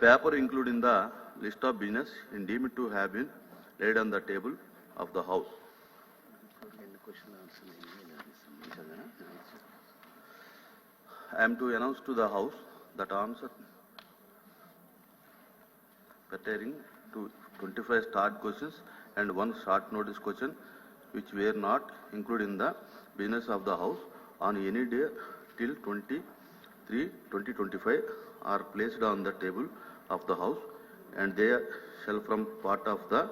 paper including the list of business is deemed to have been laid on the table of the House. I am to announce to the House that answer pertaining to 25 start questions and 1 short notice question which were not included in the business of the House on any day till 23/2025 are placed on the table of the House and they shall form part of the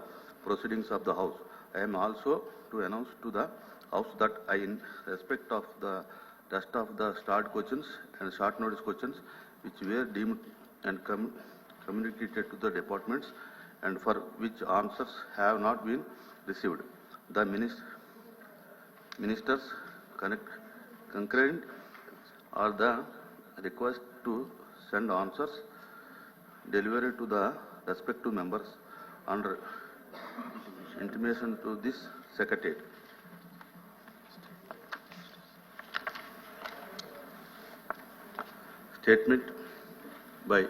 proceedings of the House. I am also to announce to the House that I, in respect of the rest of the start questions and short notice questions which were deemed and communicated to the departments and for which answers have not been received, the ministers concurrent are the request to send answers delivered to the respective members under intimation to this secretariat. Statement by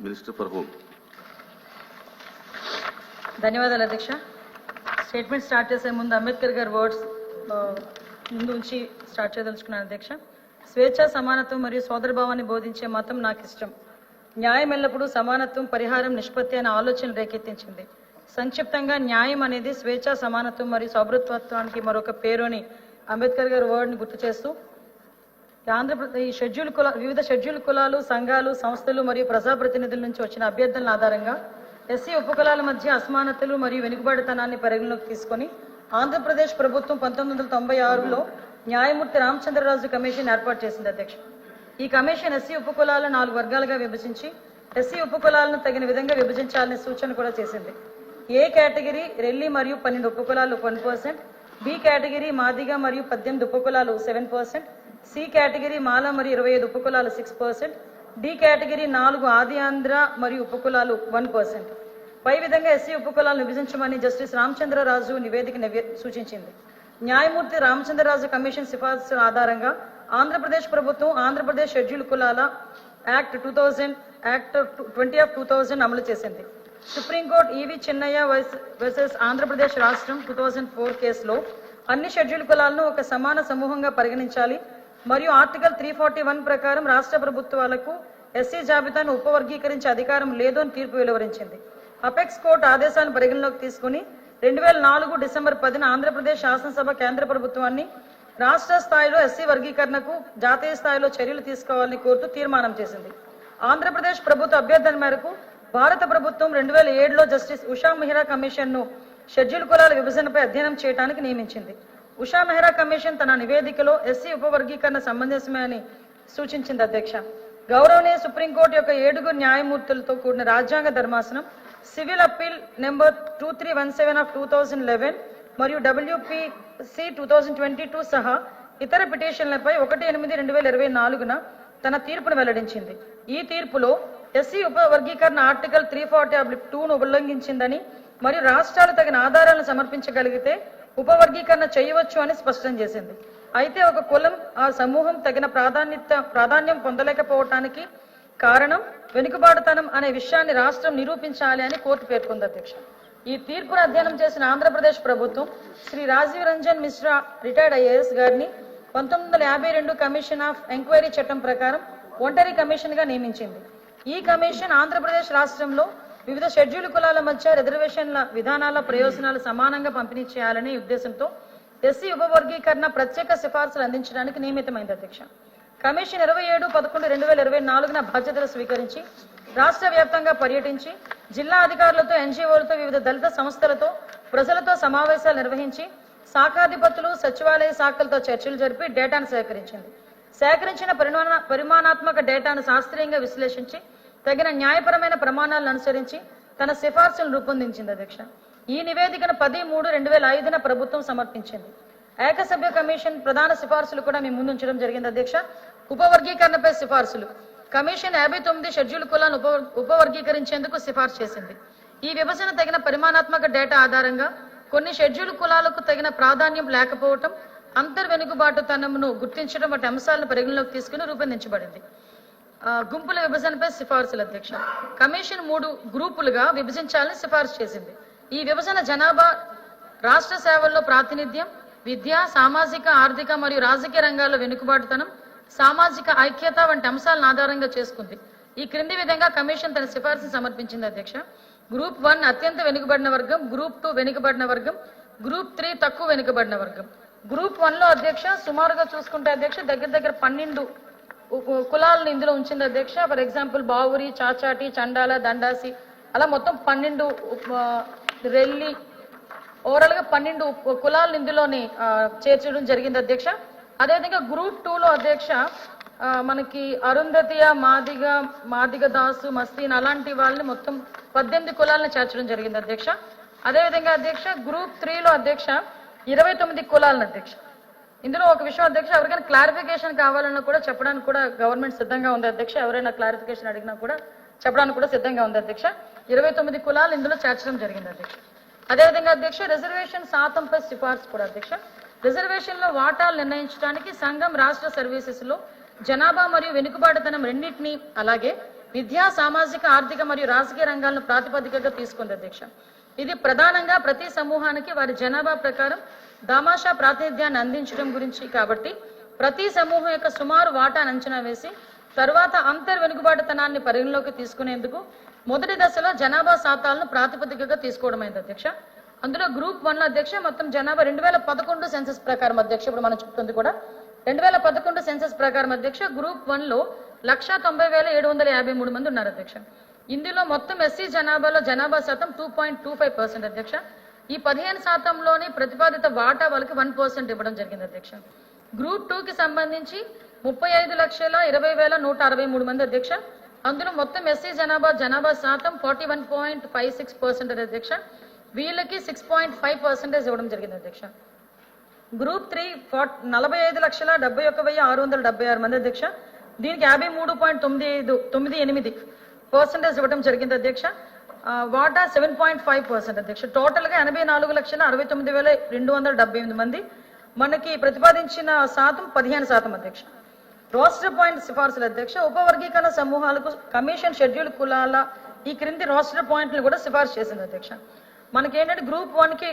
Minister for Home. ధన్యవాదాలు అధ్యక్ష. Statement start చేసే ముందు అంబేద్కర్ గారి words ముందు నుంచి start చేయదలుచుకున్నాను అధ్యక్ష. స్వేచ్ఛ, సమానత్వం మరియు సోదరభావాన్ని బోధించే మతం నాకు ఇష్టం. న్యాయం ఎల్లప్పుడూ సమానత్వం, పరిహారం, నిష్పత్తి అనే ఆలోచన రేకెత్తించింది. సంక్షిప్తంగా న్యాయం అనేది స్వేచ్ఛ, సమానత్వం మరియు సౌభృత్వానికి మరొక పేరు అని అంబేద్కర్ గారి వర్డ్ని గుర్తు చేస్తూ ఆంధ్రప్రదేశ్ వివిధ షెడ్యూల్ కులాలు, సంఘాలు, సంస్థలు మరియు ప్రజాప్రతినిధుల నుంచి వచ్చిన అభ్యర్థనల ఆధారంగా ఎస్సీ ఉపకులాల మధ్య అసమానతలు మరియు వెనుకబడితనాన్ని పరిగణలోకి తీసుకొని ఆంధ్రప్రదేశ్ ప్రభుత్వం 1996లో న్యాయమూర్తి రామచంద్రరాజు కమిషన్ ఏర్పాటు చేసింది అధ్యక్ష. ఈ కమిషన్ ఎస్సీ ఉపకులాలను 4 వర్గాలుగా విభజించి ఎస్సీ ఉపకులాలను తగిన విధంగా విభజించాలనే సూచన కూడా చేసింది. ఏ కేటగిరీ రెల్లి మరియు 12 ఉపకులాలు 1%, బి కేటగిరీ మాదిగ మరియు 18 ఉపకులాలు 7%, సి కేటగిరీ మాల మరియు 25 ఉపకులాలు 6%, డి కేటగిరీ 4 ఆది ఆంధ్ర మరియు ఉపకులాలు 1%. పై విధంగా ఎస్సీ ఉపకులాలను విభజించమని జస్టిస్ రామచంద్రరాజు నివేదిక సూచించింది. న్యాయమూర్తి రామచంద్రరాజు కమిషన్ సిఫార్సు ఆధారంగా ఆంధ్రప్రదేశ్ ప్రభుత్వం ఆంధ్రప్రదేశ్ షెడ్యూల్ కులాల యాక్ట్ 2000 అమలు చేసింది. సుప్రీంకోర్టు ఈవి చిన్నయ్య వర్సెస్ ఆంధ్రప్రదేశ్ రాష్ట్రం 2004 కేసులో అన్ని షెడ్యూల్ కులాలను ఒక సమాన సమూహంగా పరిగణించాలి మరియు ఆర్టికల్ 341 ప్రకారం రాష్ట్ర ప్రభుత్వాలకు ఎస్సీ జాబితాను ఉపవర్గీకరించే అధికారం లేదు అని తీర్పు వెలువరించింది. అపెక్స్ కోర్టు ఆదేశాలను పరిగణలోకి తీసుకుని 2004 డిసెంబర్ 10న ఆంధ్రప్రదేశ్ శాసనసభ కేంద్ర ప్రభుత్వాన్ని రాష్ట్ర స్థాయిలో ఎస్సీ వర్గీకరణకు జాతీయ స్థాయిలో చర్యలు తీసుకోవాలని కోరుతూ తీర్మానం చేసింది. ఆంధ్రప్రదేశ్ ప్రభుత్వ అభ్యర్థన మేరకు భారత ప్రభుత్వం 2007లో జస్టిస్ ఉషా మెహ్రా కమిషన్ను షెడ్యూల్ కులాల విభజనపై అధ్యయనం చేయడానికి నియమించింది. ఉషా మెహ్రా కమిషన్ తన నివేదికలో ఎస్సీ ఉపవర్గీకరణ సమంజసమే అని సూచించింది అధ్యక్ష. గౌరవనీయ సుప్రీంకోర్టు యొక్క 7 న్యాయమూర్తులతో కూడిన రాజ్యాంగ ధర్మాసనం సివిల్ అప్పీల్ నెంబర్ 2317 ఆఫ్ 2011 మరియు WPC 2022 సహా ఇతర పిటిషన్లపై 1/8/2024న తన తీర్పును వెల్లడించింది. ఈ తీర్పులో ఎస్సీ ఉపవర్గీకరణ ఆర్టికల్ 340(2)ను ఉల్లంఘించిందని మరియు రాష్ట్రాలు తగిన ఆధారాలను సమర్పించగలిగితే ఉపవర్గీకరణ చేయవచ్చు అని స్పష్టం చేసింది. అయితే ఒక కులం, ఆ సమూహం తగిన ప్రాధాన్యం పొందలేకపోవటానికి కారణం వెనుకబాటుతనం అనే విషయాన్ని రాష్ట్రం నిరూపించాలి అని కోర్టు పేర్కొంది అధ్యక్ష. ఈ తీర్పును అధ్యయనం చేసిన ఆంధ్రప్రదేశ్ ప్రభుత్వం శ్రీ రాజీవ్ రంజన్ మిశ్రా రిటైర్డ్ IAS గారిని 1952 కమిషన్ ఆఫ్ ఎంక్వైరీ చట్టం ప్రకారం ఒంటరి కమిషన్ గా నియమించింది. ఈ కమిషన్ ఆంధ్రప్రదేశ్ రాష్ట్రంలో వివిధ షెడ్యూల్ కులాల మధ్య రిజర్వేషన్ల విధానాల ప్రయోజనాలు సమానంగా పంపిణీ చేయాలనే ఉద్దేశంతో ఎస్సీ ఉపవర్గీకరణ ప్రత్యేక సిఫార్సులు అందించడానికి నియమితమైంది అధ్యక్ష. కమిషన్ 27/11/2024న బాధ్యతలు స్వీకరించి రాష్ట్ర వ్యాప్తంగా పర్యటించి జిల్లా అధికారులతో, NGOలతో, వివిధ దళిత సంస్థలతో, ప్రజలతో సమావేశాలు నిర్వహించి శాఖాధిపతులు, సచివాలయ శాఖలతో చర్చలు జరిపి డేటాను సేకరించింది. సేకరించిన పరిమాణాత్మక డేటాను శాస్త్రీయంగా విశ్లేషించి తగిన న్యాయపరమైన ప్రమాణాలను అనుసరించి తన సిఫార్సులను రూపొందించింది అధ్యక్ష. ఈ నివేదికను 10/3/2005న ప్రభుత్వం సమర్పించింది. ఏకసభ్య కమిషన్ ప్రధాన సిఫార్సులు కూడా మీ ముందు ఉంచడం జరిగింది అధ్యక్ష. ఉపవర్గీకరణపై సిఫార్సులు. కమిషన్ 59 షెడ్యూల్ కులాలను ఉపవర్గీకరించేందుకు సిఫార్సు చేసింది. ఈ విభజన తగిన పరిమాణాత్మక డేటా ఆధారంగా కొన్ని షెడ్యూల్ కులాలకు తగిన ప్రాధాన్యం లేకపోవటం, అంతర్వెనుకబాటుతనంను గుర్తించడం వంటి అంశాలను పరిగణలోకి తీసుకుని రూపొందించబడింది. గుంపుల విభజనపై సిఫార్సులు అధ్యక్ష. కమిషన్ 3 గ్రూపులుగా విభజించాలని సిఫార్సు చేసింది. ఈ విభజన జనాభా, రాష్ట్ర సేవల్లో ప్రాతినిధ్యం, విద్య, సామాజిక, ఆర్థిక మరియు రాజకీయ రంగాల్లో వెనుకబాటుతనం, సామాజిక ఐక్యత వంటి అంశాలను ఆధారంగా చేసుకుంది. ఈ క్రింది విధంగా కమిషన్ తన సిఫార్సు సమర్పించింది అధ్యక్ష. గ్రూప్ 1 అత్యంత వెనుకబడిన వర్గం, గ్రూప్ 2 వెనుకబడిన వర్గం, గ్రూప్ 3 తక్కువ వెనుకబడిన వర్గం. గ్రూప్ 1 లో అధ్యక్ష సుమారుగా చూసుకుంటే అధ్యక్ష దగ్గర 12 కులాలను ఇందులో ఉంచింది అధ్యక్ష. ఫర్ ఎగ్జాంపుల్ బావురి, చాచాటి, చండాల, దండాసి అలా మొత్తం 12 రెల్లి ఓవరాల్ గా 12 కులాలను ఇందులోని చేర్చడం జరిగింది అధ్యక్ష. అదేవిధంగా గ్రూప్ 2 లో అధ్యక్ష మనకి అరుంధతియ, మాదిగ దాసు, మస్తీన్ అలాంటి వాళ్ళని మొత్తం 18 కులాలను చేర్చడం జరిగింది అధ్యక్ష. అదేవిధంగా అధ్యక్ష గ్రూప్ 3 లో అధ్యక్ష 29 కులాలను అధ్యక్ష. ఇందులో ఒక విషయం అధ్యక్ష, ఎవరికైనా క్లారిఫికేషన్ కావాలన్నా కూడా చెప్పడానికి కూడా గవర్నమెంట్ సిద్ధంగా ఉంది అధ్యక్ష. ఎవరైనా క్లారిఫికేషన్ అడిగినా కూడా చెప్పడానికి కూడా సిద్ధంగా ఉంది అధ్యక్ష. 29 కులాలు ఇందులో చేర్చడం జరిగింది అధ్యక్ష. అదేవిధంగా అధ్యక్ష రిజర్వేషన్ శాతంపై సిఫార్సు కూడా అధ్యక్ష. రిజర్వేషన్ లో వాటాలు నిర్ణయించడానికి సంఘం రాష్ట్ర సర్వీసెస్ లో జనాభా మరియు వెనుకబాటుతనం రెండింటినీ, అలాగే విద్యా, సామాజిక, ఆర్థిక మరియు రాజకీయ రంగాలను ప్రాతిపదికగా తీసుకుంది అధ్యక్ష. ఇది ప్రధానంగా ప్రతి సమూహానికి వారి జనాభా ప్రకారం దామాషా ప్రాతినిధ్యాన్ని అందించడం గురించి కాబట్టి ప్రతి సమూహం యొక్క సుమారు వాటాను అంచనా వేసి తర్వాత అంతర్ వెనుకబాటుతనాన్ని పరిగణలోకి తీసుకునేందుకు మొదటి దశలో జనాభా శాతాలను ప్రాతిపదికగా తీసుకోవడమైంది అధ్యక్ష. అందులో గ్రూప్ 1 అధ్యక్ష మొత్తం జనాభా 2011 సెన్సస్ ప్రకారం అధ్యక్ష, ఇప్పుడు మనం చెప్తుంది కూడా 2011 సెన్సస్ ప్రకారం అధ్యక్ష గ్రూప్ 1 లో 1,90,753 మంది ఉన్నారు అధ్యక్ష. ఇందులో మొత్తం ఎస్సీ జనాభాలో జనాభా శాతం 2.25% అధ్యక్ష. ఈ 15%లోని ప్రతిపాదిత వాటా వాళ్ళకి 1% ఇవ్వడం జరిగింది అధ్యక్ష. గ్రూప్ 2 కి సంబంధించి 35,20,163 మంది అధ్యక్ష. అందులో మొత్తం ఎస్సీ జనాభా శాతం 41.56% అధ్యక్ష. వీళ్ళకి 6.5% ఇవ్వడం జరిగింది అధ్యక్ష. గ్రూప్ 3 45,71,676 మంది అధ్యక్ష. దీనికి 53.98% ఇవ్వడం జరిగింది అధ్యక్ష. వాటా 7.5% అధ్యక్ష. టోటల్ గా 84,69,278 మంది. మనకి ప్రతిపాదించిన శాతం 15% అధ్యక్ష. రోస్టర్ పాయింట్ సిఫార్సుల అధ్యక్ష. ఉపవర్గీకరణ సమూహాలకు కమిషన్ షెడ్యూల్ కులాల ఈ క్రింది రోస్టర్ పాయింట్లు కూడా సిఫార్సు చేసింది అధ్యక్ష. మనకి ఏంటంటే గ్రూప్ 1 కి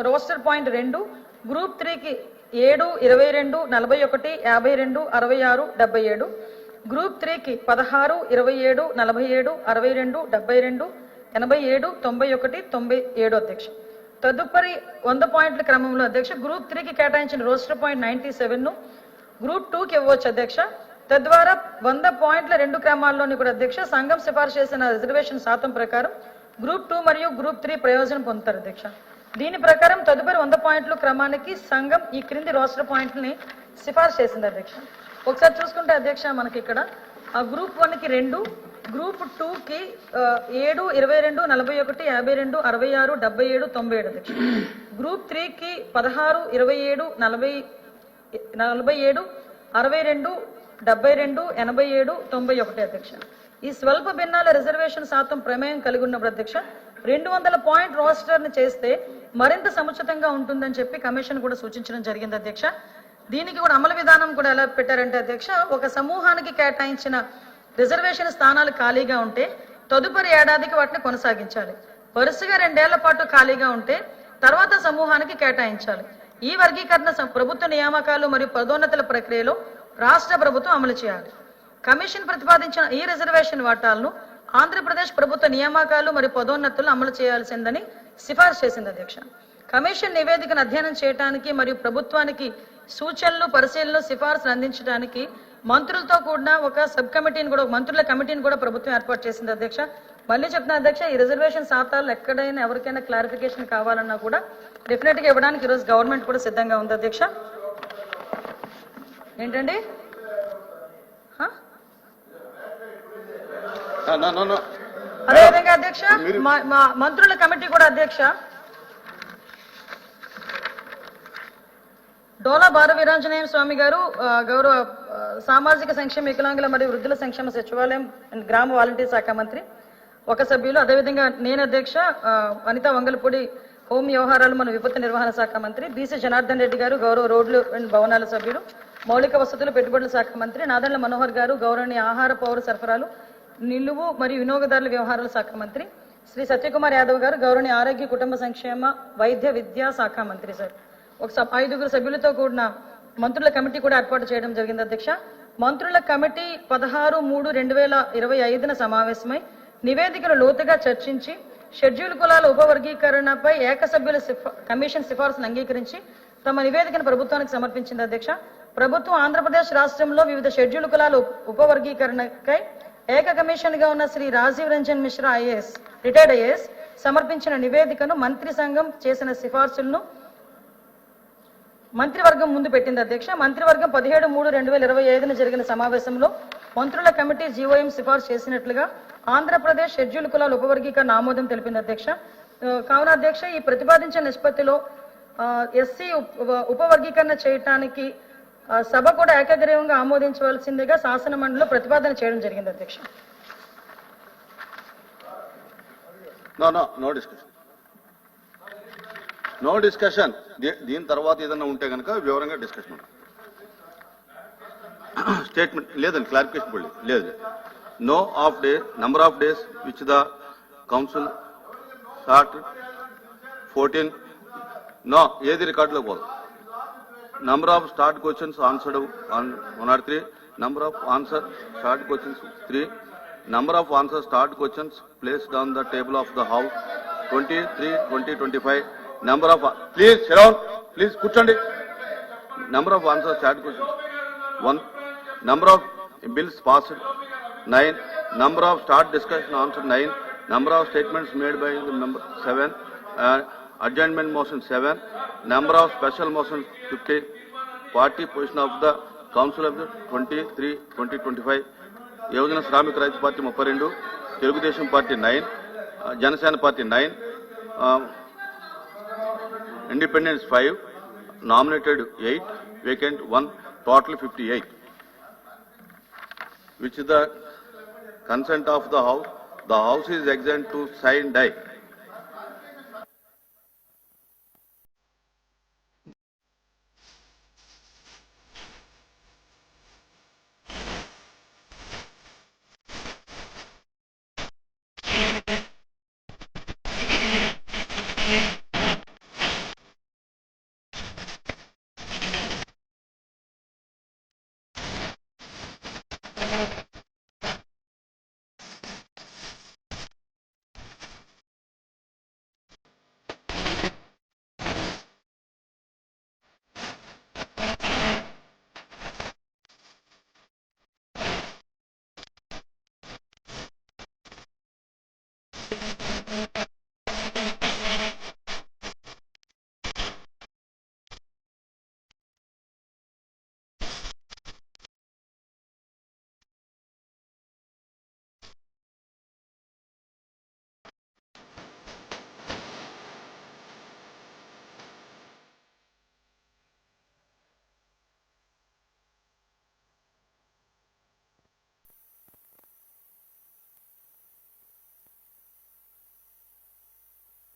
రోస్టర్ పాయింట్ 2, గ్రూప్ 3 కి 7, 22, 41, 52, 66, 77, గ్రూప్ 3 కి 16, 27, 47, 62, 72, 87, 91, 97 అధ్యక్ష. తదుపరి 100 పాయింట్ల క్రమంలో అధ్యక్ష గ్రూప్ 3 కి కేటాయించిన రోస్టర్ పాయింట్ 97 గ్రూప్ 2 కి ఇవ్వచ్చు అధ్యక్ష. తద్వారా 100 పాయింట్ల 2 క్రమాల్లోని కూడా అధ్యక్ష సంఘం సిఫార్సు చేసిన రిజర్వేషన్ శాతం ప్రకారం గ్రూప్ 2 మరియు గ్రూప్ 3 ప్రయోజనం పొందుతారు అధ్యక్ష. దీని ప్రకారం తదుపరి 100 పాయింట్ల క్రమానికి సంఘం ఈ క్రింది రోస్టర్ పాయింట్లని సిఫార్సు చేసింది అధ్యక్ష. ఒకసారి చూసుకుంటే అధ్యక్ష మనకి ఇక్కడ గ్రూప్ 1 కి 2, గ్రూప్ 2 కి 7, 22, 41, 52, 66, 77, 97 అధ్యక్ష. గ్రూప్ 3 కి 16, 27, 47, 62, 72, 87, 91 అధ్యక్ష. ఈ స్వల్ప భిన్నాల రిజర్వేషన్ శాతం ప్రమేయం కలిగి ఉన్నప్పుడు అధ్యక్ష 200 పాయింట్ రోస్టర్ ని చేస్తే మరింత సముచితంగా ఉంటుందని చెప్పి కమిషన్ కూడా సూచించడం జరిగింది అధ్యక్ష. దీనికి కూడా అమలు విధానం కూడా ఎలా పెట్టారంటే అధ్యక్ష, ఒక సమూహానికి కేటాయించిన రిజర్వేషన్ స్థానాలు ఖాళీగా ఉంటే తదుపరి ఏడాదికి వాటిని కొనసాగించాలి. వరుసగా 2 ఏళ్ల పాటు ఖాళీగా ఉంటే తర్వాత సమూహానికి కేటాయించాలి. ఈ వర్గీకరణ ప్రభుత్వ నియామకాలు మరియు పదోన్నతుల ప్రక్రియలో రాష్ట్ర ప్రభుత్వం అమలు చేయాలి. కమిషన్ ప్రతిపాదించిన ఈ రిజర్వేషన్ వాటాలను ఆంధ్రప్రదేశ్ ప్రభుత్వ నియామకాలు మరియు పదోన్నతులను అమలు చేయాల్సిందని సిఫార్సు చేసింది అధ్యక్ష. కమిషన్ నివేదికను అధ్యయనం చేయడానికి మరియు ప్రభుత్వానికి సూచనలు, పరిశీలనలు, సిఫార్సులు అందించడానికి మంత్రులతో కూడిన ఒక సబ్ కమిటీని కూడా, మంత్రుల కమిటీని కూడా ప్రభుత్వం ఏర్పాటు చేసింది అధ్యక్ష. మళ్ళీ చెప్తున్నా అధ్యక్ష, ఈ రిజర్వేషన్ శాతాలు ఎక్కడైనా ఎవరికైనా క్లారిఫికేషన్ కావాలన్నా కూడా డెఫినెట్ గా ఇవ్వడానికి ఈరోజు గవర్నమెంట్ కూడా సిద్ధంగా ఉంది అధ్యక్ష. ఏంటండి అదేవిధంగా అధ్యక్ష మంత్రుల కమిటీ కూడా అధ్యక్ష డోలా బాల వీరాంజనేయ స్వామి గారు గౌరవ సామాజిక సంక్షేమ, వికలాంగుల మరియు వృద్ధుల సంక్షేమ సచివాలయం అండ్ గ్రామ వాలంటీర్ శాఖ మంత్రి ఒక సభ్యులు, అదేవిధంగా నేను అధ్యక్ష, అనితా వంగలపూడి హోం వ్యవహారాలు మరియు విపత్తు నిర్వహణ శాఖ మంత్రి, బీసీ జనార్దన్ రెడ్డి గారు గౌరవ రోడ్లు అండ్ భవనాల సభ్యులు, మౌలిక వసతులు పెట్టుబడుల శాఖ మంత్రి, నాదెండ్ల మనోహర్ గారు గౌరవనీయ ఆహార పౌర సరఫరాలు, నిలువు మరియు వినియోగదారుల వ్యవహారాల శాఖ మంత్రి, శ్రీ సత్యకుమార్ యాదవ్ గారు గౌరవనీయ ఆరోగ్య కుటుంబ సంక్షేమ వైద్య విద్యా శాఖ మంత్రి. సార్ ఒక 5 సభ్యులతో కూడిన మంత్రుల కమిటీ కూడా ఏర్పాటు చేయడం జరిగింది అధ్యక్ష. మంత్రుల కమిటీ 16/3/2025న సమావేశమై నివేదికను లోతుగా చర్చించి షెడ్యూల్ కులాల ఉపవర్గీకరణపై ఏకసభ్యుల కమిషన్ సిఫార్సును అంగీకరించి తమ నివేదికను ప్రభుత్వానికి సమర్పించింది అధ్యక్ష. ప్రభుత్వం ఆంధ్రప్రదేశ్ రాష్ట్రంలో వివిధ షెడ్యూల్ కులాల ఉపవర్గీకరణకై ఏక కమిషన్ గా ఉన్న Shri Rajiv Ranjan Mishra IAS retired IAS సమర్పించిన నివేదికను మంత్రి సంఘం చేసిన సిఫార్సులను మంత్రివర్గం ముందు పెట్టింది అధ్యక్ష. మంత్రివర్గం 17/3/2025న జరిగిన సమావేశంలో మంత్రుల కమిటీ జీవోఎం సిఫార్సు చేసినట్లుగా ఆంధ్రప్రదేశ్ షెడ్యూల్ కులాల ఉపవర్గీకరణ ఆమోదం తెలిపింది అధ్యక్ష. కావున అధ్యక్ష ఈ ప్రతిపాదించిన నిష్పత్తిలో ఎస్సీ ఉపవర్గీకరణ చేయటానికి సభ కూడా ఏకగ్రీవంగా ఆమోదించవలసిందిగా శాసన మండలిలో ప్రతిపాదన చేయడం జరిగింది అధ్యక్ష. No discussion. దీని తర్వాత ఏదైనా ఉంటే కనుక వివరంగా డిస్కషన్ స్టేట్మెంట్ లేదండి, క్లారిఫికేషన్ లేదు. No of day number of days which the council start 14 no ఏది రికార్డులో పోదు. Number of start questions answered on 103. Number of answer start questions 3. Number of answer start questions placed on the table of the House 23, 20, 25. Number of please sit down. Please కూర్చోండి. Number of answer start questions 1. Number of bills passed 9. Number of start discussion answered 9. Number of statements made by the member 7. Adjournment motion 7. Number of special motions 50. Party position of the Council of the 23, 20, 25. Yojana Shramik రైతు party 32. Telugu Desam party 9. Janasena party 9. Independence 5. Nominated 8. Vacant 1. Total 58. Which is the consent of the House. The House is exempt to sign die.